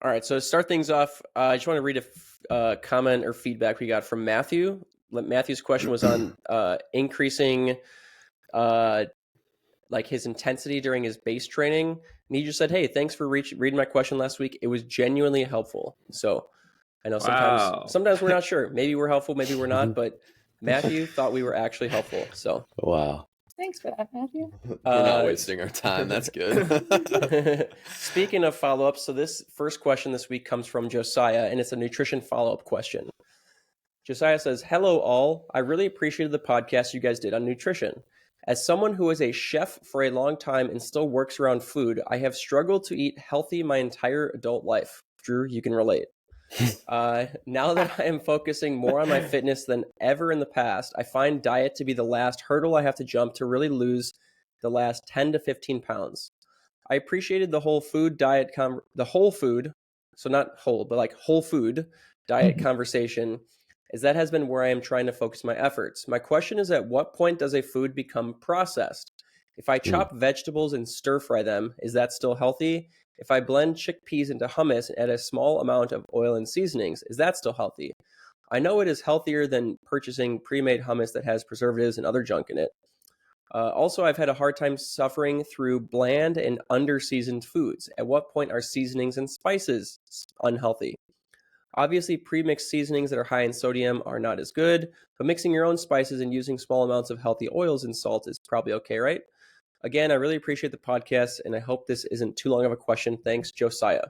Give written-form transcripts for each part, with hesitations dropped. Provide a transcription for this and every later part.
All right, so to start things off, I just want to read a comment or feedback we got from Matthew. Matthew's question was on increasing like his intensity during his base training, and he just said, "Hey, thanks for reading my question last week. It was genuinely helpful." So I know Wow. sometimes we're not sure. Maybe we're helpful, maybe we're not, but Matthew thought we were actually helpful. So Wow. Thanks for that, Matthew. We're not wasting our time. That's good. Speaking of follow-ups, so this first question this week comes from Josiah, and it's a nutrition follow-up question. Josiah says, "Hello all. I really appreciated the podcast you guys did on nutrition. As someone who was a chef for a long time and still works around food, I have struggled to eat healthy my entire adult life." Drew, you can relate. Now that I am focusing more on my fitness than ever in the past, I find diet to be the last hurdle I have to jump to really lose the last 10 to 15 pounds. I appreciated the whole food diet, so not whole, but like whole food diet conversation, as that has been where I am trying to focus my efforts. My question is, at what point does a food become processed? If I chop vegetables and stir fry them, is that still healthy? If I blend chickpeas into hummus and add a small amount of oil and seasonings, is that still healthy? I know it is healthier than purchasing pre-made hummus that has preservatives and other junk in it. Also, I've had a hard time suffering through bland and under-seasoned foods. At what point are seasonings and spices unhealthy? Obviously, pre-mixed seasonings that are high in sodium are not as good, but mixing your own spices and using small amounts of healthy oils and salt is probably okay, right? Again, I really appreciate the podcast, and I hope this isn't too long of a question. Thanks, Josiah.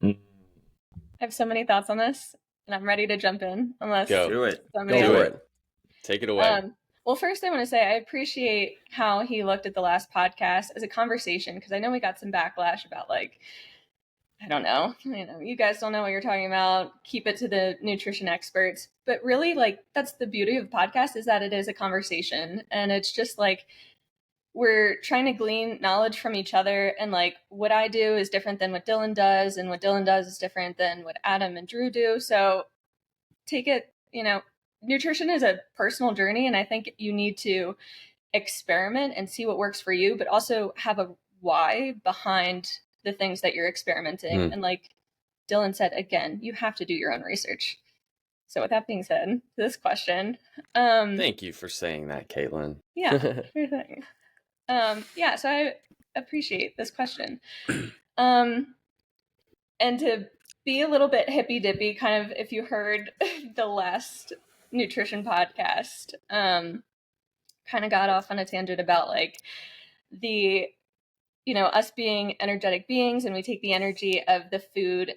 I have so many thoughts on this, and I'm ready to jump in. Unless Go. Do it. Go for it. Take it away. Well, first I want to say I appreciate how he looked at the last podcast as a conversation, because I know we got some backlash about like, I don't know, you guys don't know what you're talking about. Keep it to the nutrition experts. But really, like, that's the beauty of the podcast, is that it is a conversation, and it's just like we're trying to glean knowledge from each other. And like what I do is different than what Dylan does, and what Dylan does is different than what Adam and Drew do. So take it, nutrition is a personal journey, and I think you need to experiment and see what works for you, but also have a why behind the things that you're experimenting. And like Dylan said, again, you have to do your own research. So with that being said, this question. Thank you for saying that, Caitlin. Yeah, sure thing. So I appreciate this question. And to be a little bit hippy dippy, kind of, if you heard the last nutrition podcast, kind of got off on a tangent about like the, us being energetic beings, and we take the energy of the food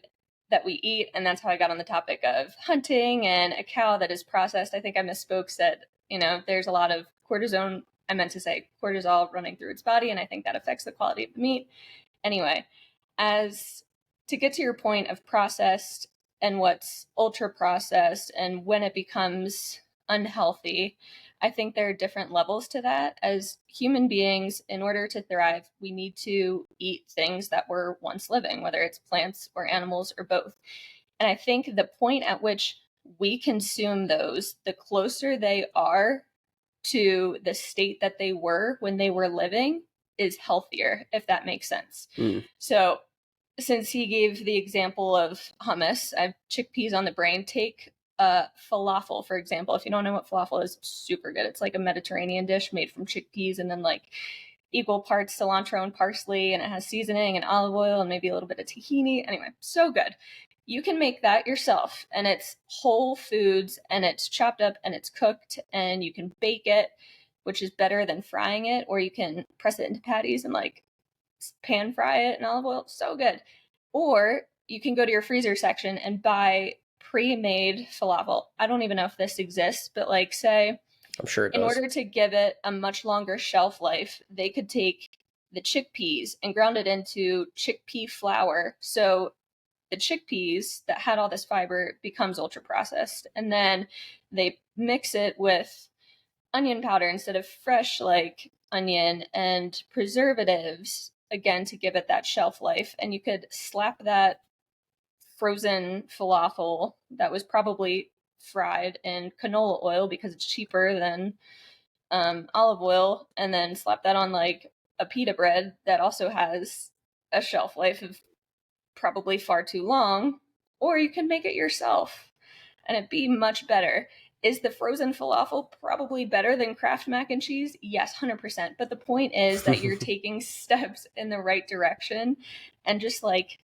that we eat. And that's how I got on the topic of hunting and a cow that is processed. I think I misspoke, said, there's a lot of cortisone. I meant to say cortisol running through its body, and I think that affects the quality of the meat. Anyway, as to get to your point of processed and what's ultra processed and when it becomes unhealthy, I think there are different levels to that. As human beings, in order to thrive, we need to eat things that were once living, whether it's plants or animals or both. And I think the point at which we consume those, the closer they are to the state that they were when they were living, is healthier, if that makes sense. So since he gave the example of hummus, I have chickpeas on the brain. Take falafel, for example. If you don't know what falafel is, it's super good. It's like a Mediterranean dish made from chickpeas and then like equal parts cilantro and parsley, and it has seasoning and olive oil and maybe a little bit of tahini. Anyway, so good. You can make that yourself, and it's whole foods, and it's chopped up, and it's cooked, and you can bake it, which is better than frying it, or you can press it into patties and like pan fry it in olive oil. So good. Or you can go to your freezer section and buy pre-made falafel. I don't even know if this exists, but like, say, I'm sure it does. In order to give it a much longer shelf life, they could take the chickpeas and ground it into chickpea flour. So the chickpeas that had all this fiber becomes ultra processed, and then they mix it with onion powder instead of fresh like onion, and preservatives, again, to give it that shelf life. And you could slap that frozen falafel that was probably fried in canola oil because it's cheaper than olive oil, and then slap that on like a pita bread that also has a shelf life of probably far too long, or you can make it yourself and it'd be much better. Is the frozen falafel probably better than Kraft mac and cheese? Yes, 100%. But the point is that you're taking steps in the right direction, and just like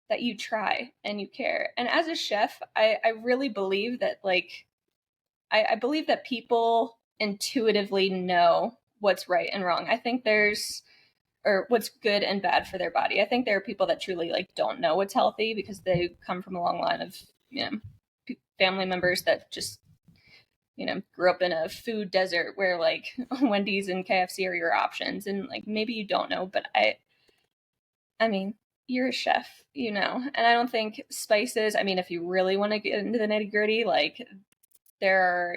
that you try and you care. And as a chef, I really believe that I believe that people intuitively know what's right and wrong. I think or what's good and bad for their body. I think there are people that truly like don't know what's healthy because they come from a long line of, family members that just, grew up in a food desert where like Wendy's and KFC are your options. And like, maybe you don't know, but I mean, you're a chef, and I don't think spices, if you really want to get into the nitty gritty, like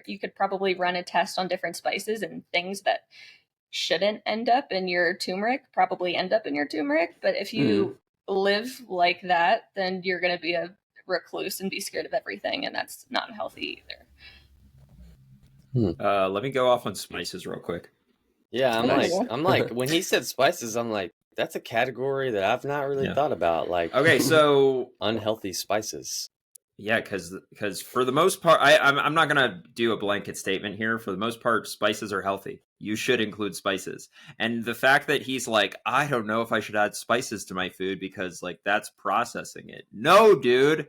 you could probably run a test on different spices, and things that shouldn't end up in your turmeric probably end up in your turmeric. But if you live like that, then you're going to be a recluse and be scared of everything, and that's not healthy either. Let me go off on spices real quick. Yeah, I'm like, when he said spices, I'm like, that's a category that I've not really thought about. Like, okay, so unhealthy spices. Yeah, because for the most part, I'm not gonna do a blanket statement here. For the most part, spices are healthy. You should include spices. And the fact that he's like, I don't know if I should add spices to my food because like that's processing it. No, dude,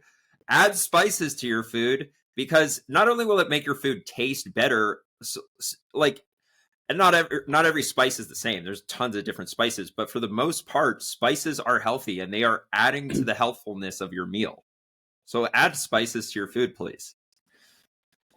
add spices to your food, because not only will it make your food taste better, and not every spice is the same. There's tons of different spices, but for the most part, spices are healthy and they are adding to the healthfulness of your meal. So add spices to your food, please.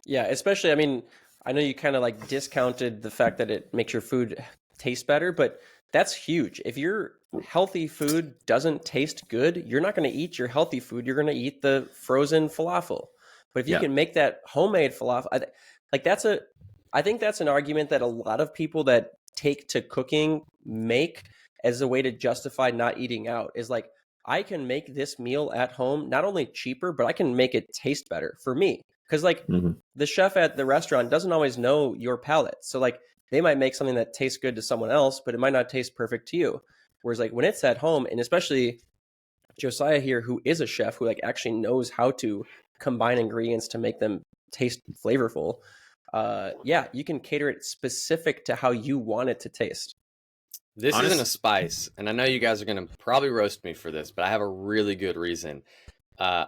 Yeah, especially, I know you kind of like discounted the fact that it makes your food taste better, but that's huge. If your healthy food doesn't taste good, you're not going to eat your healthy food. You're going to eat the frozen falafel. But if you can make that homemade falafel, I think that's an argument that a lot of people that take to cooking make as a way to justify not eating out, is like, I can make this meal at home, not only cheaper, but I can make it taste better for me. Because the chef at the restaurant doesn't always know your palate. So like they might make something that tastes good to someone else, but it might not taste perfect to you. Whereas like when it's at home, and especially Josiah here, who is a chef, who like actually knows how to combine ingredients to make them taste flavorful. You can cater it specific to how you want it to taste. This isn't a spice, and I know you guys are going to probably roast me for this, but I have a really good reason. I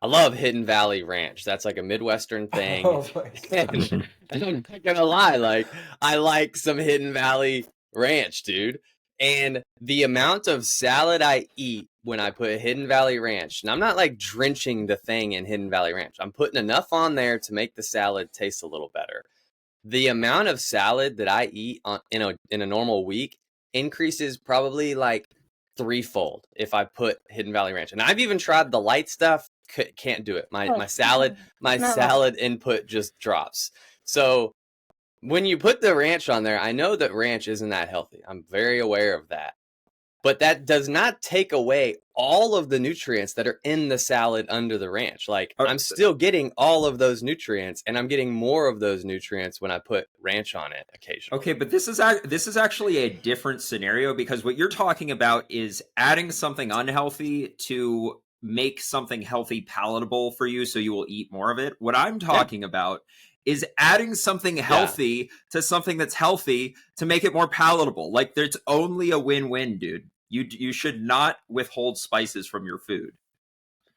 love Hidden Valley Ranch. That's like a Midwestern thing. Oh my gosh. I'm not going to lie. Like, I like some Hidden Valley Ranch, dude. And the amount of salad I eat when I put Hidden Valley Ranch, and I'm not like drenching the thing in Hidden Valley Ranch. I'm putting enough on there to make the salad taste a little better. The amount of salad that I eat in a normal week increases probably like threefold if I put Hidden Valley Ranch. And I've even tried the light stuff, can't do it. My salad input just drops. So when you put the ranch on there, I know that ranch isn't that healthy. I'm very aware of that. But that does not take away all of the nutrients that are in the salad under the ranch. Like, I'm still getting all of those nutrients, and I'm getting more of those nutrients when I put ranch on it occasionally. Okay, but this is actually a different scenario, because what you're talking about is adding something unhealthy to make something healthy palatable for you so you will eat more of it. What I'm talking about is adding something healthy to something that's healthy to make it more palatable. Like, there's only a win-win, dude. You should not withhold spices from your food.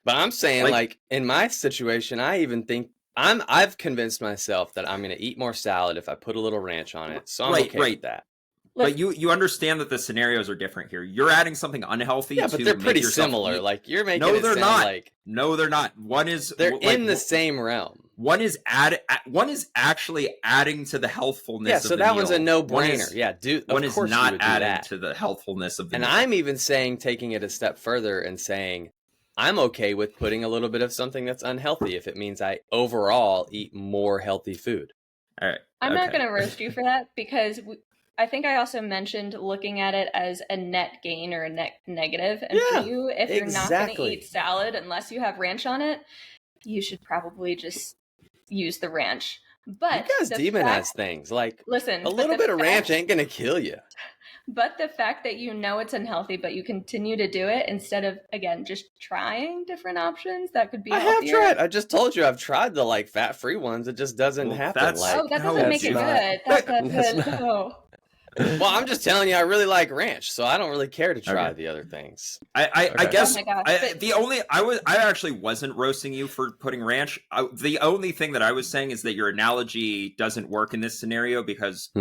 But I'm saying, like in my situation, I even think I've convinced myself that I'm going to eat more salad if I put a little ranch on it. So I'm okay with that. But you understand that the scenarios are different here. You're adding something unhealthy. Yeah, but they're pretty similar. Like, you're making it sound like... No, they're not. They're in the same realm. One is actually adding to the healthfulness. Yeah, so of the that meal. one's a no-brainer. Yeah, dude. One is not adding to the healthfulness of the meal. And I'm even saying, taking it a step further and saying, I'm okay with putting a little bit of something that's unhealthy if it means I overall eat more healthy food. All right. I'm not going to roast you for that, because I think I also mentioned looking at it as a net gain or a net negative. And for you, if you're not going to eat salad unless you have ranch on it, you should probably just use the ranch. But You guys the demonize fact, things. Like, listen, a but little the bit of ranch fact- ain't going to kill you. But the fact that you know it's unhealthy, but you continue to do it instead of, again, just trying different options that could be I have healthier. tried. I just told you I've tried the like fat-free ones. It just doesn't Well, happen. that's- Like, Oh, that No, doesn't make it that's good. not- That's that's good. not- No. well, I'm just telling you, I really like ranch, so I don't really care to try Okay. the other things. I Okay. guess Oh my gosh, I, but- I actually wasn't roasting you for putting ranch. The only thing that I was saying is that your analogy doesn't work in this scenario because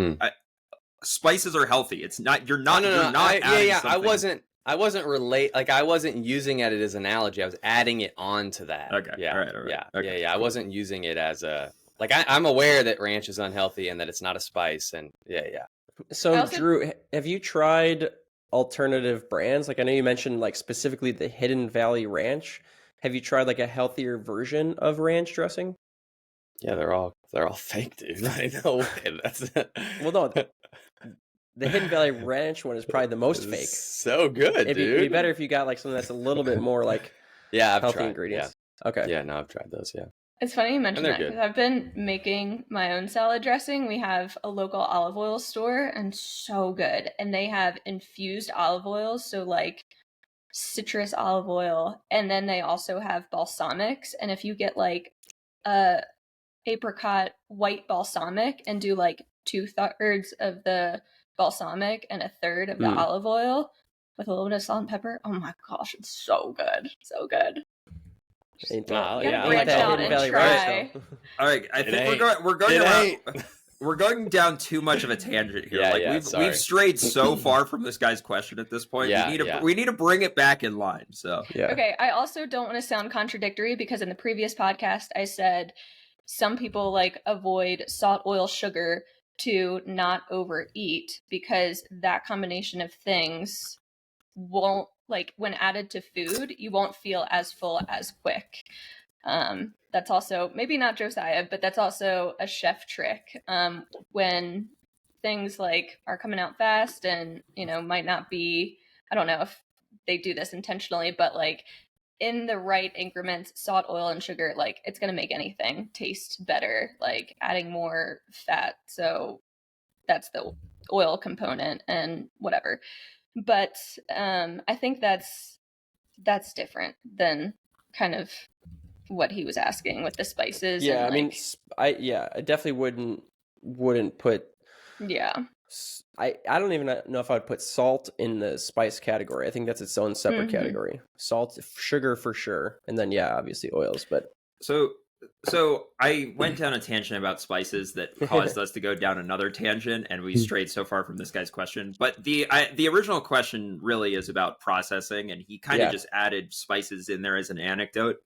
spices are healthy. It's not you're not No. you're not adding I something. I wasn't using it as an analogy. I was adding it on to that. Okay. Yeah. All right. Yeah. Okay. Yeah. I wasn't using it as a like. I'm aware that ranch is unhealthy and that it's not a spice. And yeah. So, Also- Drew, have you tried alternative brands? Like, I know you mentioned like specifically the Hidden Valley Ranch. Have you tried like a healthier version of ranch dressing? Yeah, they're all fake, dude. I know. That's Well, no, the Hidden Valley Ranch one is probably the most fake. So good, It'd dude. be better if you got like something that's a little bit more like Yeah, I've healthy tried. ingredients. Okay. Yeah, no, I've tried those. Yeah. It's funny you mentioned they're that good. because I've been making my own salad dressing. We have a local olive oil store and so good. And they have infused olive oils, so like citrus olive oil. And then they also have balsamics. And if you get like a apricot white balsamic and do like 2/3 of the balsamic and 1/3 of the olive oil with a little bit of salt and pepper, oh my gosh, it's so good. So good. Ain't Wow, that, yeah, ain't I like that that. Hidden And Valley try. Ranch, though. All right. I think ain't. we're going It around. ain't. We're going down too much of a tangent here. Yeah, we've sorry. strayed so far from this guy's question at this point. Yeah, we need to bring it back in line. So Yeah. Okay, I also don't want to sound contradictory because in the previous podcast I said some people like avoid salt, oil, sugar to not overeat because that combination of things won't, like, when added to food, you won't feel as full as quick. That's also maybe not Josiah, but that's also a chef trick. When things like are coming out fast and might not be, I don't know if they do this intentionally, but like in the right increments, salt, oil, and sugar, like it's gonna make anything taste better. Like adding more fat, so that's the oil component and whatever. But I think that's different than kind of what he was asking with the spices. Yeah, and, I mean, like, I definitely wouldn't put. yeah. I don't even know if I'd put salt in the spice category. I think that's its own separate category. Salt, sugar for sure, and then obviously oils. But so I went down a tangent about spices that caused us to go down another tangent, and we strayed so far from this guy's question. But the original question really is about processing, and he kind of just added spices in there as an anecdote.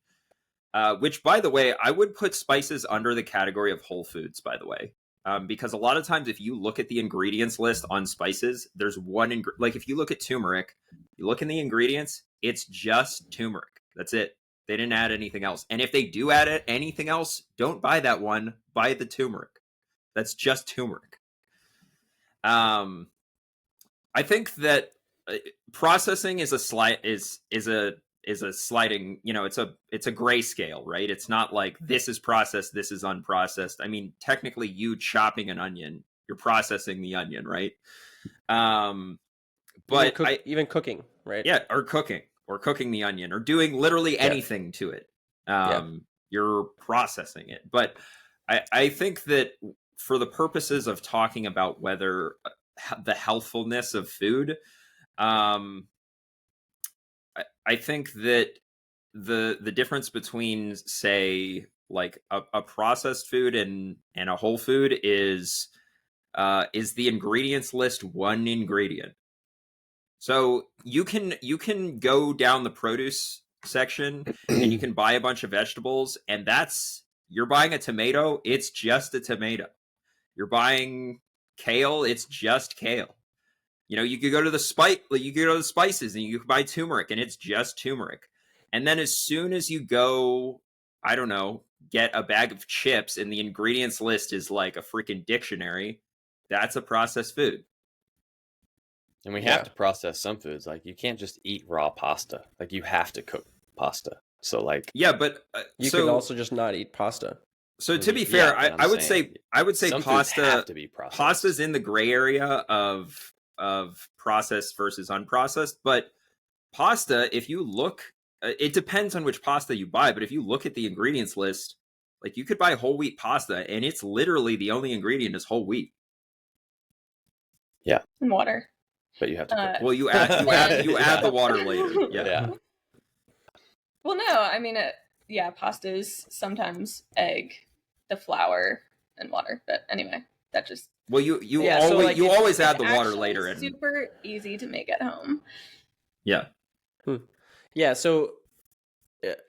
Which, by the way, I would put spices under the category of whole foods, by the way. Because a lot of times if you look at the ingredients list on spices, there's one, like if you look at turmeric, you look in the ingredients, it's just turmeric. That's it. They didn't add anything else. And if they do add anything else, don't buy that one. Buy the turmeric. That's just turmeric. I think that processing is a sliding, it's a gray scale, right? It's not like this is processed, this is unprocessed. I mean, technically you chopping an onion, you're processing the onion, right? But even cooking, right? Yeah, or cooking the onion or doing literally anything to it. You're processing it. But I think that for the purposes of talking about whether the healthfulness of food, I think that the difference between, say, like a processed food and a whole food is the ingredients list one ingredient. So you can go down the produce section and you can buy a bunch of vegetables, and you're buying a tomato, it's just a tomato. You're buying kale, it's just kale. You could go to the spices and you could buy turmeric and it's just turmeric. And then as soon as you go, I don't know, get a bag of chips and the ingredients list is like a freaking dictionary, that's a processed food. And we have to process some foods. Like you can't just eat raw pasta. Like you have to cook pasta. So like, yeah, but you can also just not eat pasta. So to be fair, Yeah, but I I'm would saying say I would say some foods pasta have to be processed. pasta's in the gray area of processed versus unprocessed, but pasta, if you look, it depends on which pasta you buy, but if you look at the ingredients list, like you could buy whole wheat pasta and it's literally the only ingredient is whole wheat. And water. But you have to cook. Well, you add the water later. Yeah. Well, no, I mean, pasta is sometimes egg, the flour, and water. But anyway, that just Well, you Yeah, so, always like, you always it's add the water actually later, and super easy to make at home. yeah, Yeah, so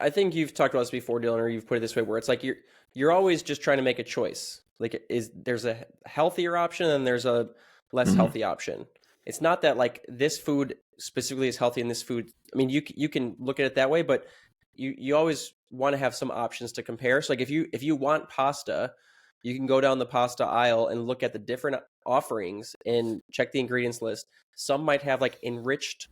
I think you've talked about this before, Dylan, or you've put it this way, where it's like you're always just trying to make a choice. Like, there's a healthier option and there's a less healthy option. It's not that like this food specifically is healthy and this food. I mean, you can look at it that way, but you always want to have some options to compare. So like if you want pasta, you can go down the pasta aisle and look at the different offerings and check the ingredients list. Some might have like enriched,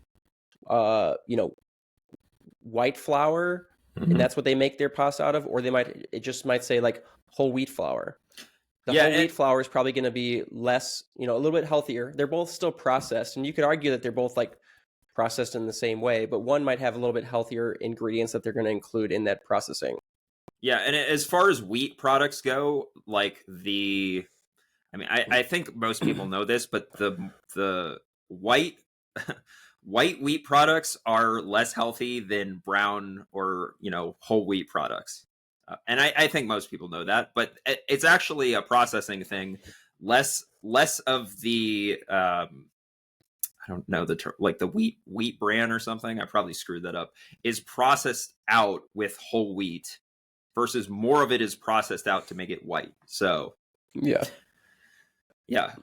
white flour, and that's what they make their pasta out of, or it just might say like whole wheat flour. The whole wheat flour is probably going to be less, a little bit healthier. They're both still processed, and you could argue that they're both like processed in the same way, but one might have a little bit healthier ingredients that they're going to include in that processing. Yeah, and as far as wheat products go, like I think most people know this, but the white wheat products are less healthy than brown or whole wheat products. And I think most people know that, but it's actually a processing thing. Less of the I don't know the term, like the wheat bran or something. I probably screwed that up. Is processed out with whole wheat, versus more of it is processed out to make it white. So yeah,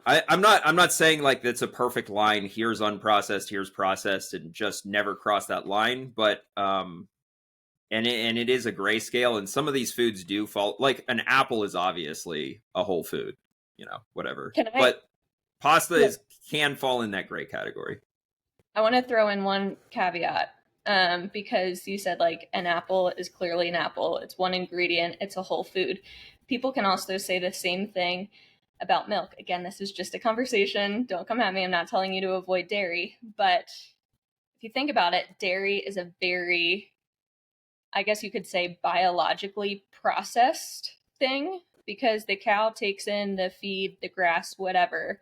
I'm not saying like that's a perfect line. Here's unprocessed, here's processed, and just never cross that line. But and it is a gray scale, and some of these foods do fall. Like an apple is obviously a whole food, whatever. But pasta can fall in that gray category. I want to throw in one caveat, because you said like an apple is clearly an apple. It's one ingredient. It's a whole food. People can also say the same thing about milk. Again, this is just a conversation. Don't come at me. I'm not telling you to avoid dairy. But if you think about it, dairy is a very, I guess you could say, biologically processed thing, because the cow takes in the feed, the grass, whatever,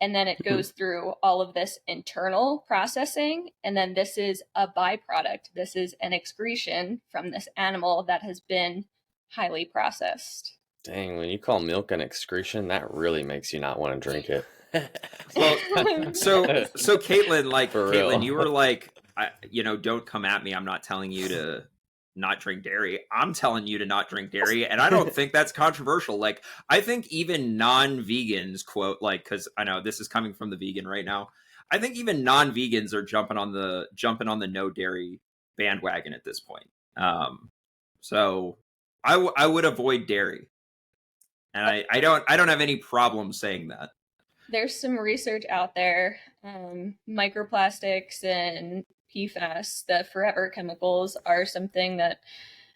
and then it goes through all of this internal processing, and then this is a byproduct. This is an excretion from this animal that has been highly processed. Dang, when you call milk an excretion, that really makes you not want to drink it. Well, so Caitlin, real. you were like, don't come at me. I'm not telling you to not drink dairy. I'm telling you to not drink dairy, and I don't think that's controversial. Like, I think even non-vegans, quote, like, because I know this is coming from the vegan right now, I think even non-vegans are jumping on the no dairy bandwagon at this point. So I would avoid dairy, and I don't have any problem saying that. There's some research out there, microplastics and PFAS, the forever chemicals, are something that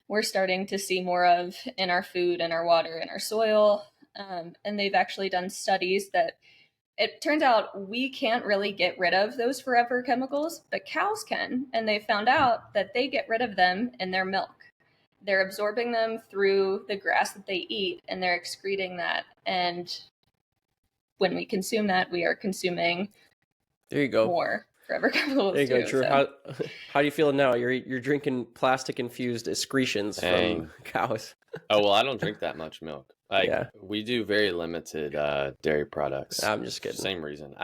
we're starting to see more of in our food and our water and our soil. And they've actually done studies that it turns out we can't really get rid of those forever chemicals, but cows can. And they found out that they get rid of them in their milk. They're absorbing them through the grass that they eat, and they're excreting that. And when we consume that, we are consuming there you go more forever chemicals. There you go, too, Drew. so. How do you feel now? You're drinking plastic infused excretions from cows. Oh, well, I don't drink that much milk. We do very limited dairy products. I'm just kidding. Same reason.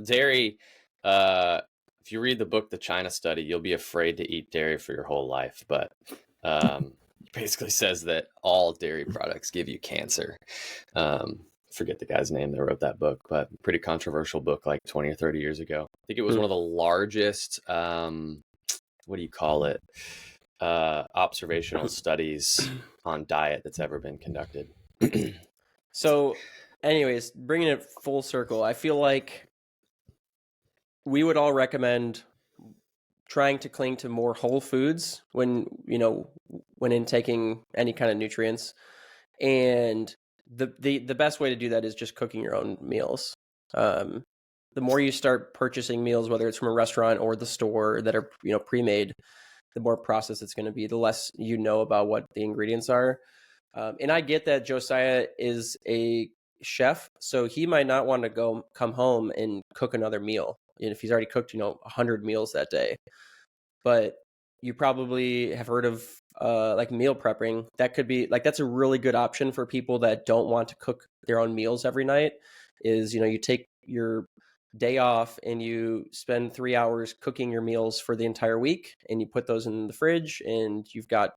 Dairy, if you read the book The China Study, you'll be afraid to eat dairy for your whole life. But it basically says that all dairy products give you cancer. Forget the guy's name that wrote that book, but pretty controversial book, like 20 or 30 years ago. I think it was one of the largest, what do you call it? Observational studies on diet that's ever been conducted. So anyways, bringing it full circle, I feel like we would all recommend trying to cling to more whole foods when intaking any kind of nutrients. And the best way to do that is just cooking your own meals. The more you start purchasing meals, whether it's from a restaurant or the store that are, pre-made, the more processed it's going to be, the less you know about what the ingredients are. And I get that Josiah is a chef, so he might not want to come home and cook another meal. And if he's already cooked, 100 meals that day. But you probably have heard of like meal prepping. That could be like, that's a really good option for people that don't want to cook their own meals every night. Is, you take your day off and you spend 3 hours cooking your meals for the entire week, and you put those in the fridge, and you've got,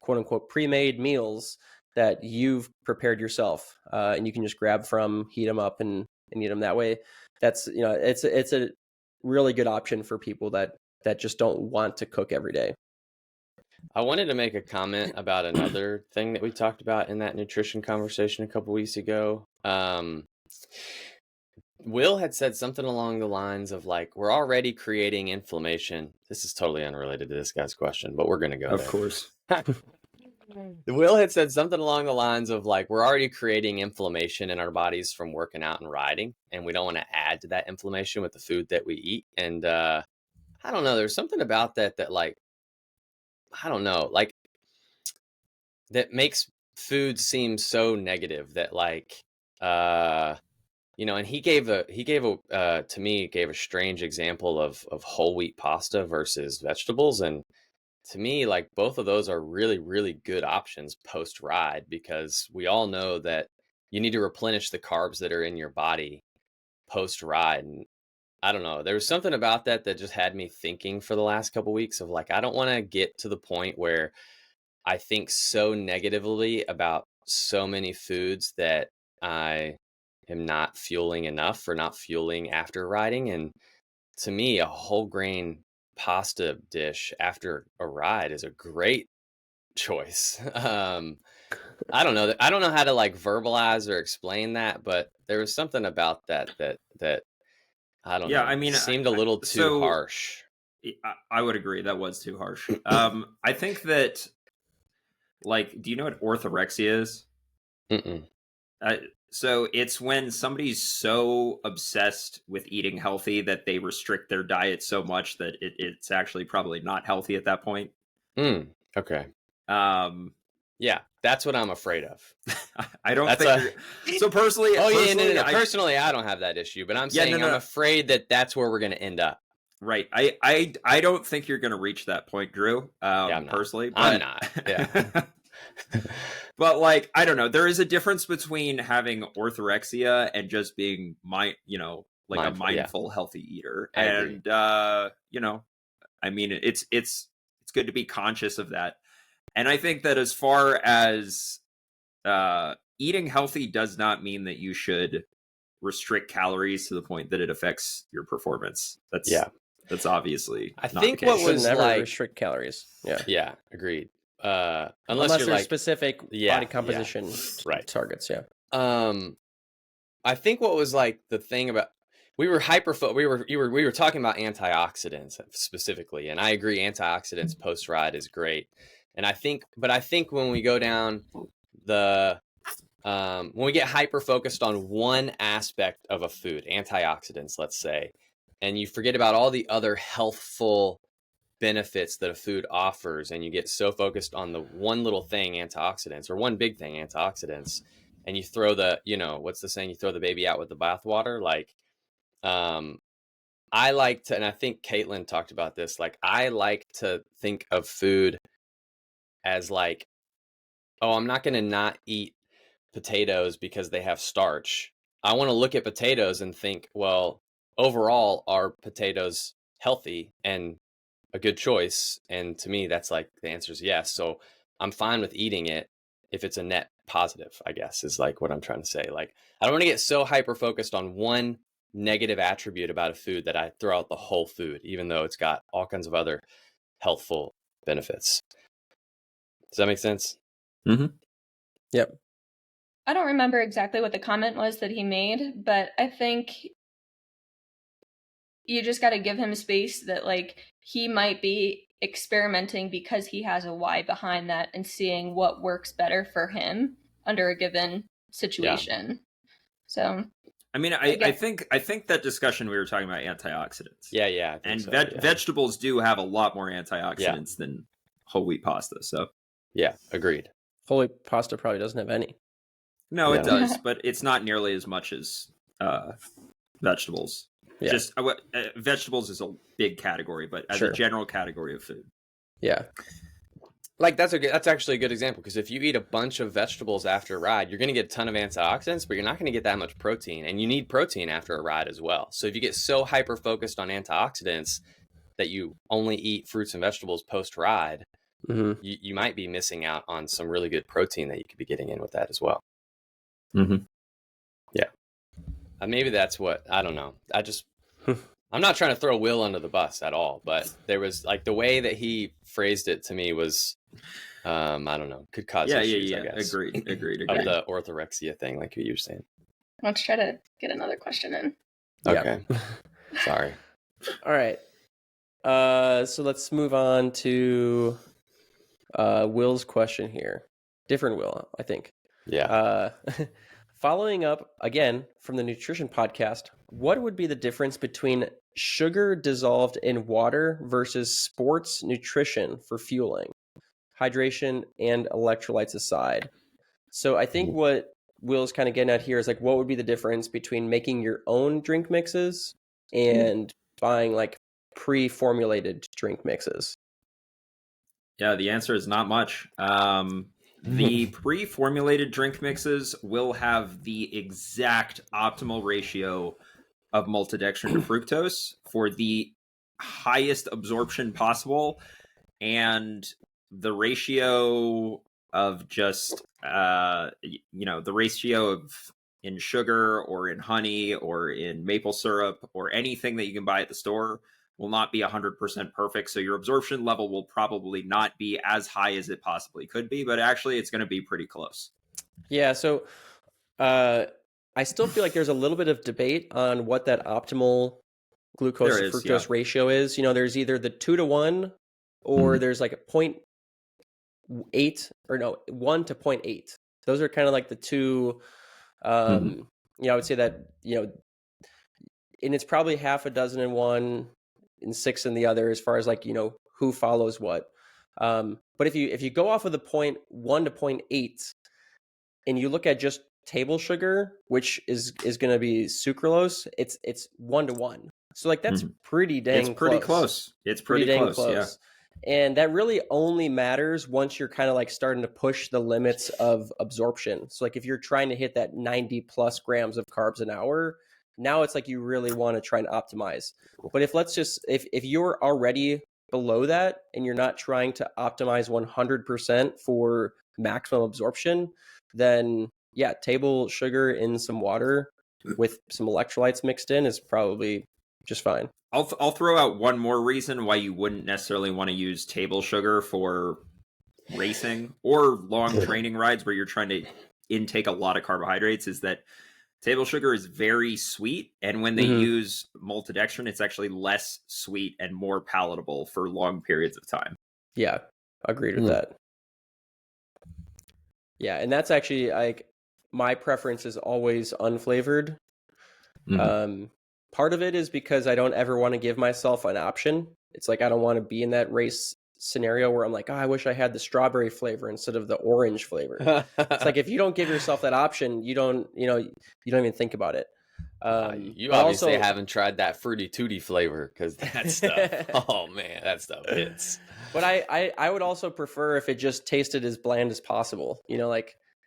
quote unquote pre-made meals that you've prepared yourself, and you can just grab from, heat them up, and eat them that way. That's, it's a really good option for people that just don't want to cook every day. I wanted to make a comment about another thing that we talked about in that nutrition conversation a couple weeks ago. Will had said something along the lines of like, we're already creating inflammation. This is totally unrelated to this guy's question, but we're going to go there. Of course. Will had said something along the lines of like, we're already creating inflammation in our bodies from working out and riding, and we don't want to add to that inflammation with the food that we eat. And I don't know, there's something about that like, I don't know, like that makes food seem so negative that like, and he gave a strange example of whole wheat pasta versus vegetables. And to me, like both of those are really, really good options post ride, because we all know that you need to replenish the carbs that are in your body post ride. And I don't know, there was something about that just had me thinking for the last couple of weeks of like, I don't want to get to the point where I think so negatively about so many foods that I am not fueling enough or not fueling after riding. And to me, a whole grain pasta dish after a ride is a great choice. I don't know how to like verbalize or explain that, but there was something about that I don't know. I mean, seemed a little too harsh. I would agree that was too harsh. I think that, like, do you know what orthorexia is? Mm-mm. So it's when somebody's so obsessed with eating healthy that they restrict their diet so much that it's actually probably not healthy at that point. Okay. Yeah, that's what I'm afraid of. I don't think so personally. Personally, I don't have that issue, but I'm saying I'm afraid that that's where we're going to end up. Right. I don't think you're going to reach that point, Drew. I'm not. Personally, but... I'm not. Yeah. But like, I don't know. There is a difference between having orthorexia and just being mindful, a mindful, healthy eater. And I mean, it's good to be conscious of that. And I think that as far as eating healthy does not mean that you should restrict calories to the point that it affects your performance. That's obviously I think what was never like restrict calories. Yeah, agreed. Unless you're like specific body composition targets. I think what was like the thing about we were talking about antioxidants specifically, and I agree antioxidants post ride is great. And I think when we go down when we get hyper focused on one aspect of a food, antioxidants, let's say, and you forget about all the other healthful benefits that a food offers, and you get so focused on the one little thing, antioxidants, or one big thing, antioxidants, and you throw what's the saying, you throw the baby out with the bathwater. Like I like to, and I think Caitlin talked about this, like I like to think of food as like, oh, I'm not going to not eat potatoes because they have starch. I want to look at potatoes and think, well, overall, are potatoes healthy and a good choice? And to me, that's like the answer is yes. So I'm fine with eating it if it's a net positive, I guess, is like what I'm trying to say. Like, I don't want to get so hyper focused on one negative attribute about a food that I throw out the whole food, even though it's got all kinds of other healthful benefits. Does that make sense? Mm-hmm. Yep. I don't remember exactly what the comment was that he made, but I think you just got to give him space that like he might be experimenting because he has a why behind that and seeing what works better for him under a given situation. So I mean, I think that discussion we were talking about antioxidants. Yeah. And so, vegetables do have a lot more antioxidants than whole wheat pasta. So yeah, agreed. Whole wheat pasta probably doesn't have any. No, it does, but it's not nearly as much as vegetables. Yeah. Just vegetables is a big category, but as a general category of food. Yeah. Like that's actually a good example, because if you eat a bunch of vegetables after a ride, you're going to get a ton of antioxidants, but you're not going to get that much protein, and you need protein after a ride as well. So if you get so hyper focused on antioxidants that you only eat fruits and vegetables post ride, you might be missing out on some really good protein that you could be getting in with that as well. Yeah. Maybe that's what, I don't know. I'm not trying to throw Will under the bus at all, but there was like the way that he phrased it to me was, I don't know, could cause issues, I guess. Agreed. Of the orthorexia thing, like you were saying. Let's try to get another question in. Okay. Sorry. All right. So let's move on to Will's question here. Different Will, I think. Yeah. Following up again from the nutrition podcast, what would be the difference between sugar dissolved in water versus sports nutrition for fueling, hydration, and electrolytes aside? So I think what Will's kind of getting at here is like, what would be the difference between making your own drink mixes and buying like pre-formulated drink mixes? Yeah, the answer is not much. The pre-formulated drink mixes will have the exact optimal ratio of maltodextrin to fructose for the highest absorption possible, and the ratio of just the ratio of in sugar or in honey or in maple syrup or anything that you can buy at the store will not be 100% perfect. So your absorption level will probably not be as high as it possibly could be, but actually it's going to be pretty close. Yeah. So I still feel like there's a little bit of debate on what that optimal glucose to fructose ratio is. You know, there's either the 2-to-1 or there's like a 0.8 or no, 1 to 0.8. Those are kind of like the two, I would say that, and it's probably half a dozen in one and 6 in the other, as far as like, who follows what. But if you go off of the 0.1 to 0.8 and you look at just table sugar, which is going to be sucralose, it's 1-to-1. So like that's pretty dang close. It's pretty dang close. Yeah. And that really only matters once you're kind of like starting to push the limits of absorption. So like if you're trying to hit that 90 plus grams of carbs an hour, now it's like you really want to try and optimize. But if you're already below that and you're not trying to optimize 100% for maximum absorption, then yeah, table sugar in some water with some electrolytes mixed in is probably just fine. I'll throw out one more reason why you wouldn't necessarily want to use table sugar for racing or long training rides where you're trying to intake a lot of carbohydrates, is that table sugar is very sweet, and when they use maltodextrin, it's actually less sweet and more palatable for long periods of time. Yeah, agreed with that. Yeah, and that's actually like my preference is always unflavored. Part of it is because I don't ever want to give myself an option. It's like I don't want to be in that race scenario where I'm like, I wish I had the strawberry flavor instead of the orange flavor. It's like if you don't give yourself that option, you don't even think about it. You obviously haven't tried that fruity tooty flavor, because that stuff, oh man, that stuff hits. But I would also prefer if it just tasted as bland as possible,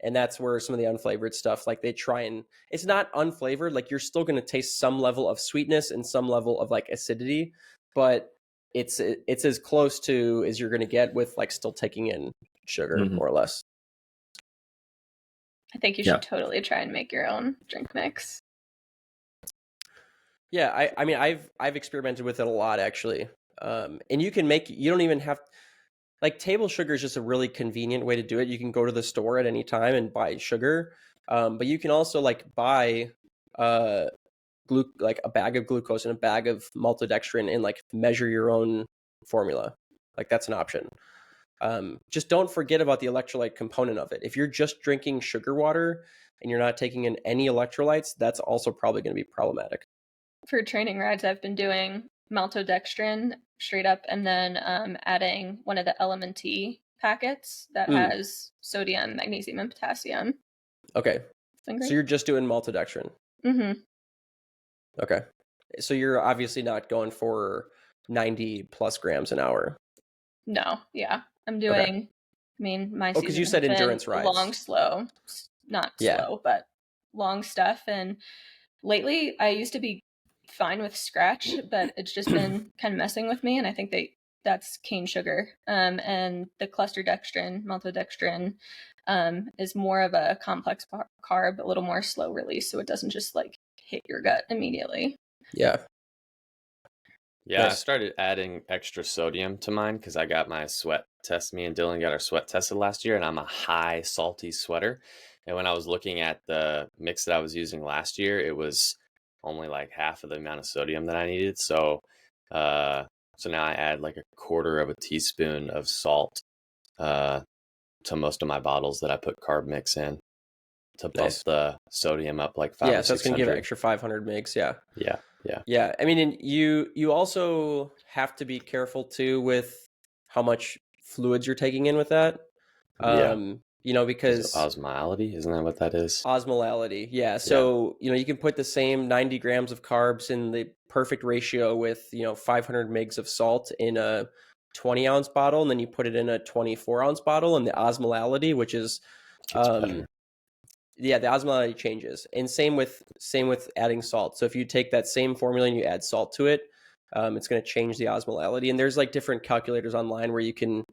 and that's where some of the unflavored stuff, like they try and, it's not unflavored, like you're still going to taste some level of sweetness and some level of like acidity, but it's as close to as you're going to get with like still taking in sugar, more or less. I think you should totally try and make your own drink mix. Yeah, I mean, I've experimented with it a lot, actually. And you don't even have, like, table sugar is just a really convenient way to do it. You can go to the store at any time and buy sugar. But you can also like buy like a bag of glucose and a bag of maltodextrin and like measure your own formula. Like that's an option. Just don't forget about the electrolyte component of it. If you're just drinking sugar water and you're not taking in any electrolytes, that's also probably going to be problematic. For training rides, I've been doing maltodextrin straight up and then adding one of the LMNT packets that has sodium, magnesium, and potassium. Okay. So you're just doing maltodextrin. Mm-hmm. Okay. So you're obviously not going for 90 plus grams an hour. No, yeah. I'm doing, I mean, my season because you said endurance rides. Long, slow. Not slow, but long stuff. And lately, I used to be fine with scratch, but it's just been kind of messing with me. And I think that's cane sugar. And the cluster dextrin, maltodextrin, is more of a complex carb, a little more slow release. So it doesn't just like hit your gut immediately. Yeah. Yeah, nice. I started adding extra sodium to mine because I got my sweat test. Me and Dylan got our sweat tested last year, and I'm a high salty sweater. And when I was looking at the mix that I was using last year, it was only like half of the amount of sodium that I needed. So now I add like a quarter of a teaspoon of salt to most of my bottles that I put carb mix in to bump the sodium up like 500. Yeah, so that's going to give an extra 500 mgs. Yeah. I mean, and you also have to be careful too with how much fluids you're taking in with that. Because osmolality, isn't that what that is? Osmolality. Yeah. So, you can put the same 90 grams of carbs in the perfect ratio with, 500 mgs of salt in a 20 ounce bottle. And then you put it in a 24 ounce bottle, and the osmolality, which is, the osmolality changes. And same with adding salt. So if you take that same formula and you add salt to it, it's going to change the osmolality. And there's like different calculators online where you can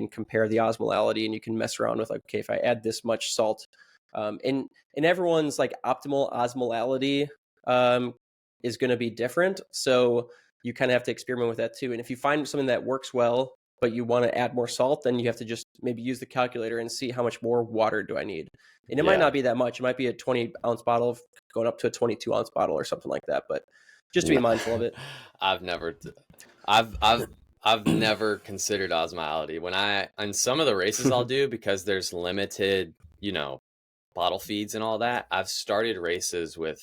compare the osmolality, and you can mess around with like, okay, if I add this much salt, and everyone's like optimal osmolality is going to be different. So you kind of have to experiment with that too. And if you find something that works well, but you want to add more salt, then you have to just maybe use the calculator and see how much more water do I need. And it might not be that much. It might be a 20 ounce bottle going up to a 22 ounce bottle or something like that. But just to be mindful of it. I've never considered osmolality. On some of the races I'll do, because there's limited, bottle feeds and all that. I've started races with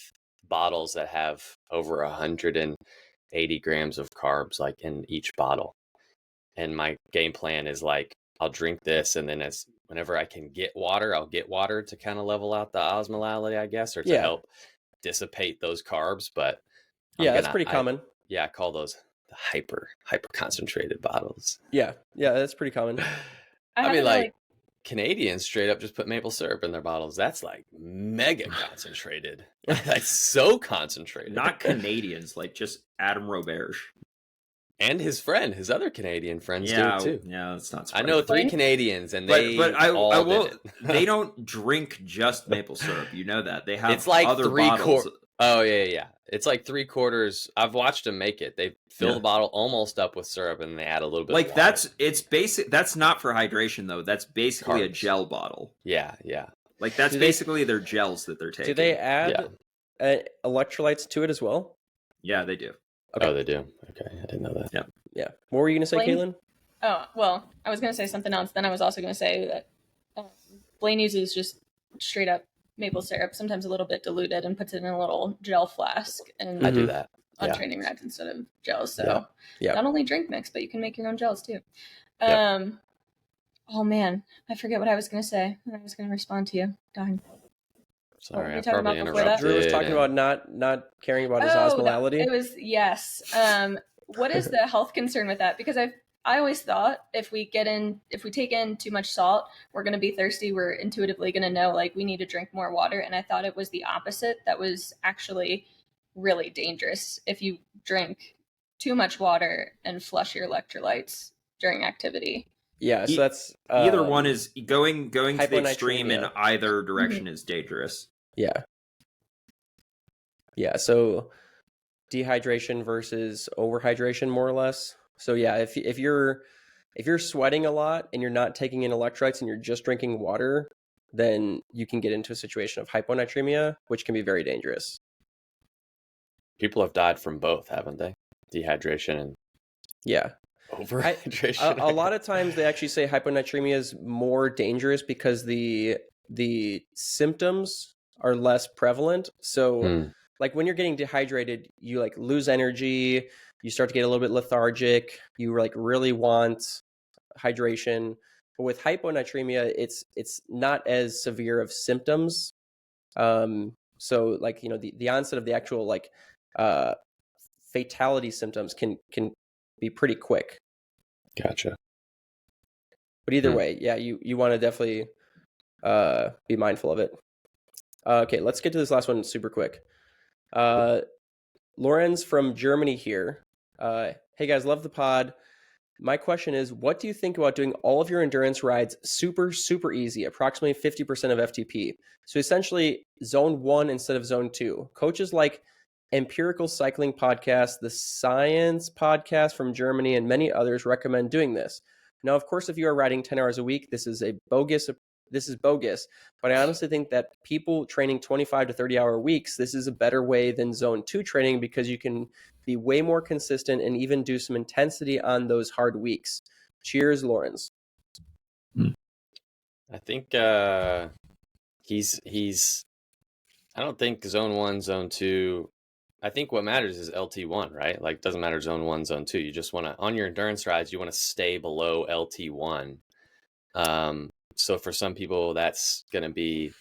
bottles that have over 180 grams of carbs like in each bottle. And my game plan is like, I'll drink this, and then whenever I can get water, I'll get water to kind of level out the osmolality, I guess, or to help dissipate those carbs. But that's pretty common. I call those the hyper concentrated bottles. Yeah, that's pretty common. I mean, like Canadians straight up just put maple syrup in their bottles. That's like mega concentrated. That's so concentrated. Not Canadians, like just Adam Roberge. And his other Canadian friends do too. Yeah, that's not surprising. I know 3 Canadians, and they they don't drink just maple syrup. You know that. They have other bottles. Oh, yeah. It's like 3/4. I've watched them make it. They fill the bottle almost up with syrup, and they add a little bit of water. It's basic. That's not for hydration, though. That's basically a gel bottle. Yeah. Like, that's basically their gels that they're taking. Do they add electrolytes to it as well? Yeah, they do. Okay. Oh, they do? Okay, I didn't know that. Yeah. What were you going to say, Caitlin? Oh, well, I was going to say something else. Then I was also going to say that Blaine uses just straight up maple syrup, sometimes a little bit diluted, and puts it in a little gel flask. And I do that on training rides instead of gels. So not only drink mix, but you can make your own gels too. Oh man, I forget what I was going to say. I was going to respond to you. Darn. Sorry, I probably interrupted. Drew was talking about not caring about his osmolality. It was what is the health concern with that? Because I always thought if we take in too much salt, we're going to be thirsty. We're intuitively going to know like we need to drink more water. And I thought it was the opposite. That was actually really dangerous if you drink too much water and flush your electrolytes during activity. Yeah, so that's either one is going to the extreme in either direction is dangerous. Yeah, so dehydration versus overhydration, more or less. So yeah, if you're sweating a lot and you're not taking in electrolytes and you're just drinking water, then you can get into a situation of hyponatremia, which can be very dangerous. People have died from both, haven't they? Dehydration and Overhydration. A lot of times they actually say hyponatremia is more dangerous because the symptoms are less prevalent. So like when you're getting dehydrated, you like lose energy, you start to get a little bit lethargic, you like really want hydration. But with hyponatremia, it's not as severe of symptoms. So like, you know, the onset of the actual like fatality symptoms can be pretty quick. Gotcha. But either way, yeah, you want to definitely be mindful of it. Okay, let's get to this last one super quick. Lorenz from Germany here. Hey guys, love the pod. My question is, what do you think about doing all of your endurance rides super, super easy, approximately 50% of FTP? So essentially zone 1 instead of zone 2. Coaches like Empirical Cycling Podcast, the Science Podcast from Germany, and many others recommend doing this. Now, of course, if you are riding 10 hours a week, this is bogus, but I honestly think that people training 25 to 30-hour weeks, this is a better way than zone 2 training because you can be way more consistent and even do some intensity on those hard weeks. Cheers, Lawrence. I think he's I don't think zone 1, zone 2. I think what matters is LT1, right? Like, it doesn't matter zone 1, zone 2. You just want to, on your endurance rides, you want to stay below LT1. So for some people, that's going to be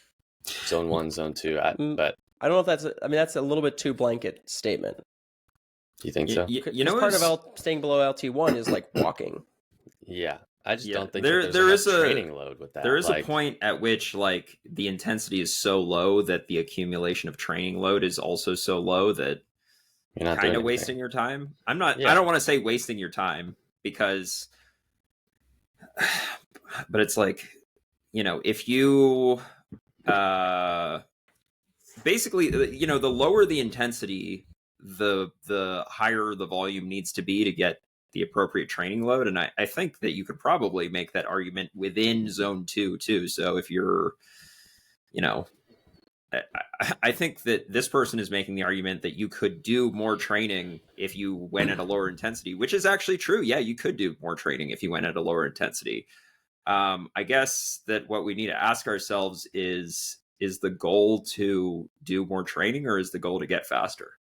zone 1, zone 2. But I don't know if that's a little bit too blanket statement. You think so? You know, part of staying below LT1 is like walking. Yeah. I just don't think there is a training load with that. There is a point at which like the intensity is so low that the accumulation of training load is also so low that you're kind of wasting your time. I don't want to say wasting your time because, but it's like, you know, if you basically, you know, the lower the intensity, the higher the volume needs to be to get the appropriate training load. And I think that you could probably make that argument within zone 2 too. So if you're, you know, I think that this person is making the argument that you could do more training if you went at a lower intensity, which is actually true. Yeah, you could do more training if you went at a lower intensity. I guess that what we need to ask ourselves is the goal to do more training or is the goal to get faster?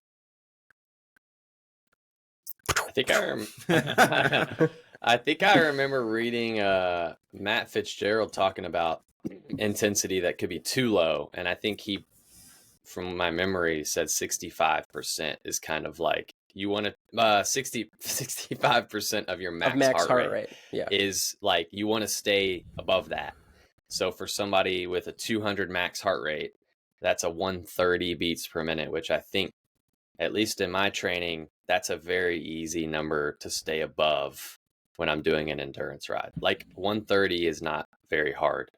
I think I remember reading Matt Fitzgerald talking about intensity that could be too low, and I think he, from my memory, said 65% is kind of like you want to 65% of your max heart rate is like you want to stay above that. So for somebody with a 200 max heart rate, that's a 130 beats per minute, which I think, at least in my training, that's a very easy number to stay above when I'm doing an endurance ride. Like 130 is not very hard,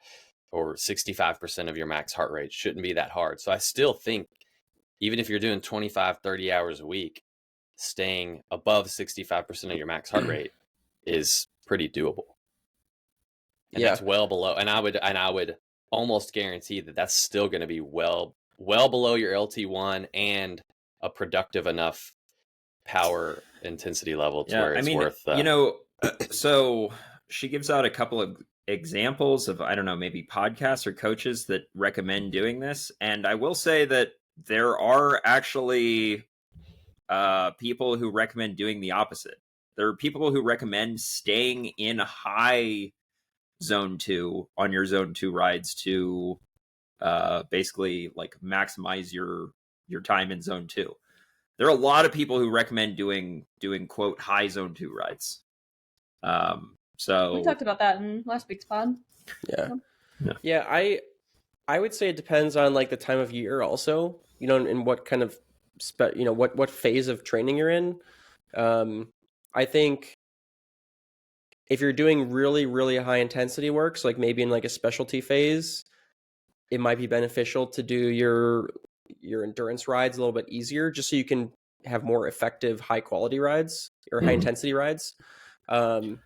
or 65% of your max heart rate shouldn't be that hard. So I still think even if you're doing 25, 30 hours a week, staying above 65% of your max heart rate is pretty doable. And that's well below. And I would almost guarantee that that's still going to be well below your LT1 and a productive enough power intensity level to where it's worth. You know, so she gives out a couple of examples of, I don't know, maybe podcasts or coaches that recommend doing this. And I will say that there are actually people who recommend doing the opposite. There are people who recommend staying in high zone 2 on your zone 2 rides to basically like maximize your time in zone 2. There are a lot of people who recommend doing quote high zone 2 rides. So we talked about that in last week's pod. Yeah. I would say it depends on like the time of year also, you know, and what kind of what phase of training you're in. I think if you're doing really, really high intensity work, so like maybe in like a specialty phase, it might be beneficial to do your endurance rides a little bit easier, just so you can have more effective high quality rides or high intensity rides.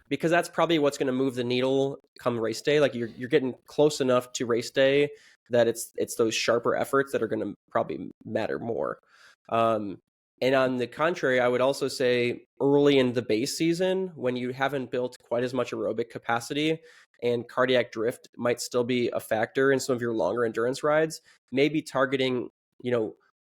Because that's probably what's going to move the needle come race day. Like you're getting close enough to race day that it's those sharper efforts that are going to probably matter more. And on the contrary, I would also say early in the base season, when you haven't built quite as much aerobic capacity and cardiac drift might still be a factor in some of your longer endurance rides, maybe targeting,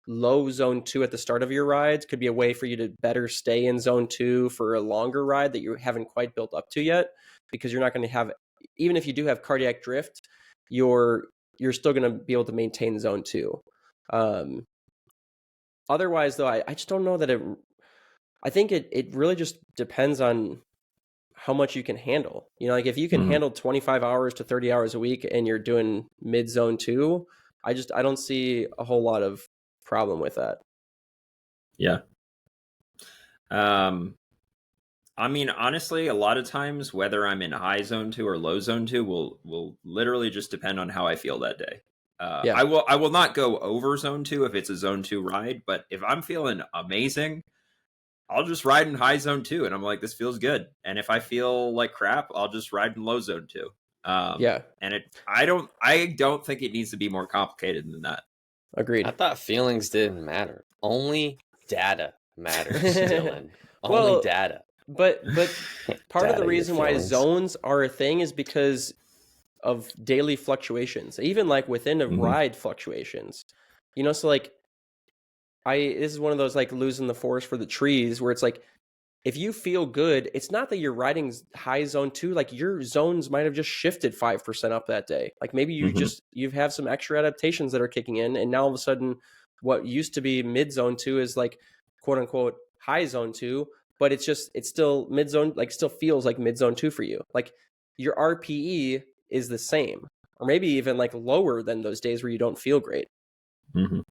low zone 2 at the start of your rides could be a way for you to better stay in zone 2 for a longer ride that you haven't quite built up to yet, because you're not going to have, even if you do have cardiac drift, you're still going to be able to maintain zone 2. Otherwise, though, I just don't know that I think it really just depends on how much you can handle. Like if you can handle 25 hours to 30 hours a week and you're doing mid zone 2, I don't see a whole lot of problem with that. Yeah. I mean, honestly, a lot of times, whether I'm in high zone 2 or low zone 2 will literally just depend on how I feel that day. Yeah. I will not go over zone 2 if it's a zone 2 ride, but if I'm feeling amazing, I'll just ride in high zone 2 and I'm like, this feels good. And if I feel like crap, I'll just ride in low zone 2. Yeah. And I don't think it needs to be more complicated than that. Agreed. I thought feelings didn't matter. Only data matters, Dylan. Well, Only data. But part of the Data, your reason why feelings. zones are a thing is because of daily fluctuations, even like within a ride fluctuations. So like this is one of those like losing the forest for the trees, where it's like, if you feel good, it's not that you're riding high zone 2, like your zones might have just shifted 5% up that day. Like maybe you have some extra adaptations that are kicking in, and now all of a sudden what used to be mid zone 2 is like quote unquote high zone 2, but it's still mid zone, like still feels like mid zone 2 for you. Like your RPE is the same, or maybe even like lower than those days where you don't feel great. So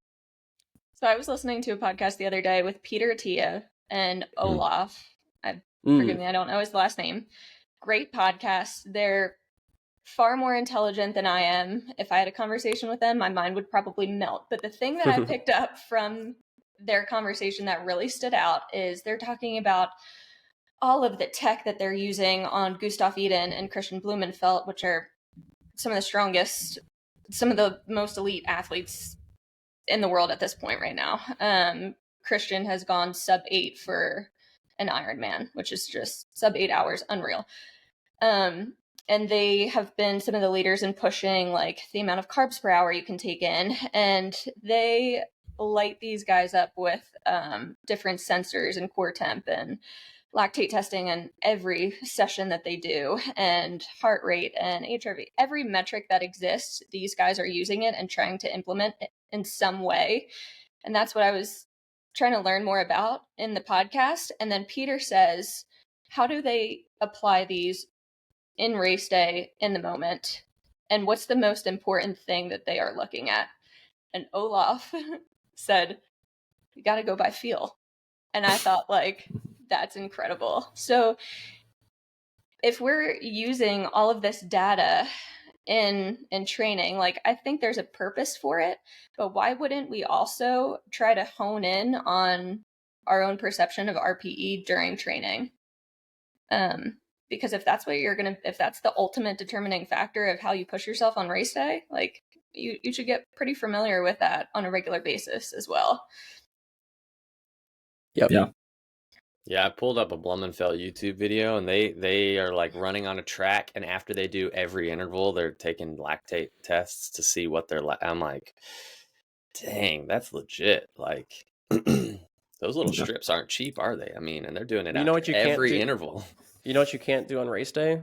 I was listening to a podcast the other day with Peter Tia and Olaf. Forgive me, I don't know his last name. Great podcast. They're far more intelligent than I am. If I had a conversation with them, my mind would probably melt. But the thing that I picked up from their conversation that really stood out is they're talking about all of the tech that they're using on Gustav Iden and Christian Blumenfeld, which are some of the strongest, some of the most elite athletes in the world at this point right now. Christian has gone sub 8 for an Ironman, which is just sub 8 hours, unreal. And they have been some of the leaders in pushing like the amount of carbs per hour you can take in, and they light these guys up with different sensors and core temp and lactate testing and every session that they do, and heart rate and HRV, every metric that exists, these guys are using it and trying to implement it in some way. And that's what I was trying to learn more about in the podcast. And then Peter says, how do they apply these in race day in the moment? And what's the most important thing that they are looking at? And Olaf said, you got to go by feel. And I thought, like, that's incredible. So if we're using all of this data in training, like, I think there's a purpose for it, but why wouldn't we also try to hone in on our own perception of RPE during training? Because if that's what if that's the ultimate determining factor of how you push yourself on race day, like, you should get pretty familiar with that on a regular basis as well. Yep. Yeah, I pulled up a Blumenfeld YouTube video, and they are like running on a track, and after they do every interval, they're taking lactate tests to see what they're like. I'm like, dang, that's legit. Like, those little strips aren't cheap, are they? I mean, and they're doing it every interval. You know what you can't do on race day?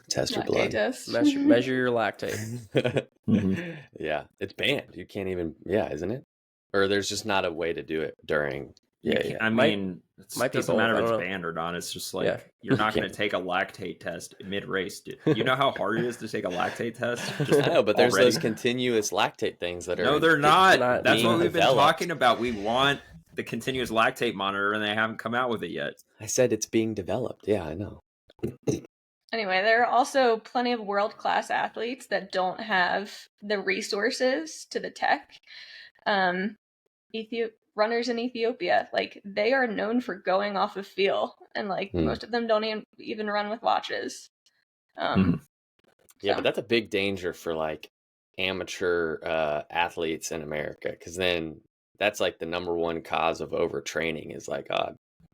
Test your Lactate blood. test. Measure your lactate. Yeah, it's banned. You can't even. Yeah, isn't it? Or there's just not a way to do it during. Yeah. I mean, it doesn't matter if it's both. banned or not. It's just like, you're not going to take a lactate test mid-race. You know how hard it is to take a lactate test? I know, but there's those continuous lactate things that are. No, they're not. That's what we've been developed. talking about. We want the continuous lactate monitor, and they haven't come out with it yet. I said it's being developed. Yeah, I know. Anyway, there are also plenty of world-class athletes that don't have the resources to the tech. Runners in Ethiopia, like, they are known for going off of feel, and like most of them don't even run with watches. Yeah, but that's a big danger for like amateur athletes in America, because then that's like the number one cause of overtraining is like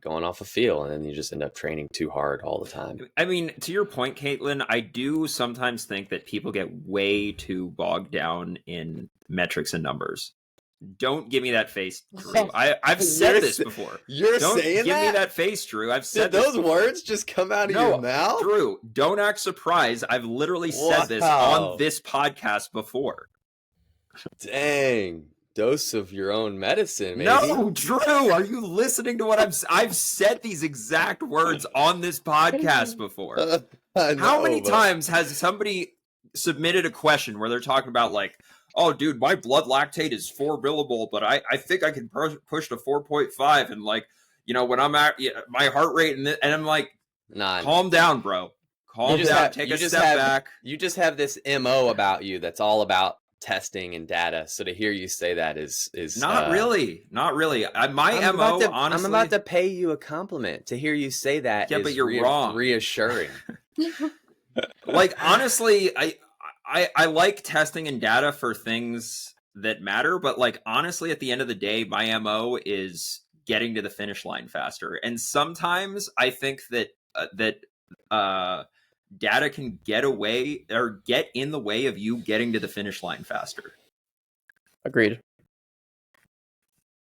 going off a feel, and then you just end up training too hard all the time. I mean, to your point, Caitlin, I do sometimes think that people get way too bogged down in metrics and numbers. Don't give me that face, Drew. I've said this before. You're don't saying give me that face, Drew. I've said Did those this words just come out of your mouth? Drew, don't act surprised. I've literally said this on this podcast before. Dang. Dose of your own medicine, maybe. No, Drew, are you listening to what I've said these exact words on this podcast before? How many times has somebody submitted a question where they're talking about like, oh, dude, my blood lactate is 4 millibol, but I think I can push to 4.5. And like, you know, when I'm at my heart rate and I'm like, calm down, bro. Calm down. Take a step back. You just have this MO about you that's all about testing and data. So to hear you say that is not really. My MO, honestly, I'm about to pay you a compliment. To hear you say that, but you're wrong. Reassuring. Like, honestly, I like testing and data for things that matter, but like, honestly, at the end of the day, my MO is getting to the finish line faster. And sometimes I think that data can get in the way of you getting to the finish line faster. Agreed.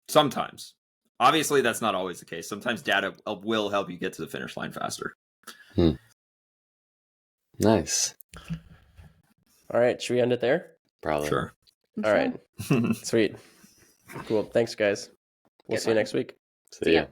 Sometimes. Obviously, that's not always the case. Sometimes data will help you get to the finish line faster. Nice. All right, should we end it there? Probably. Sure. All right. Sweet. Cool. Thanks, guys. We'll see you next week. See ya.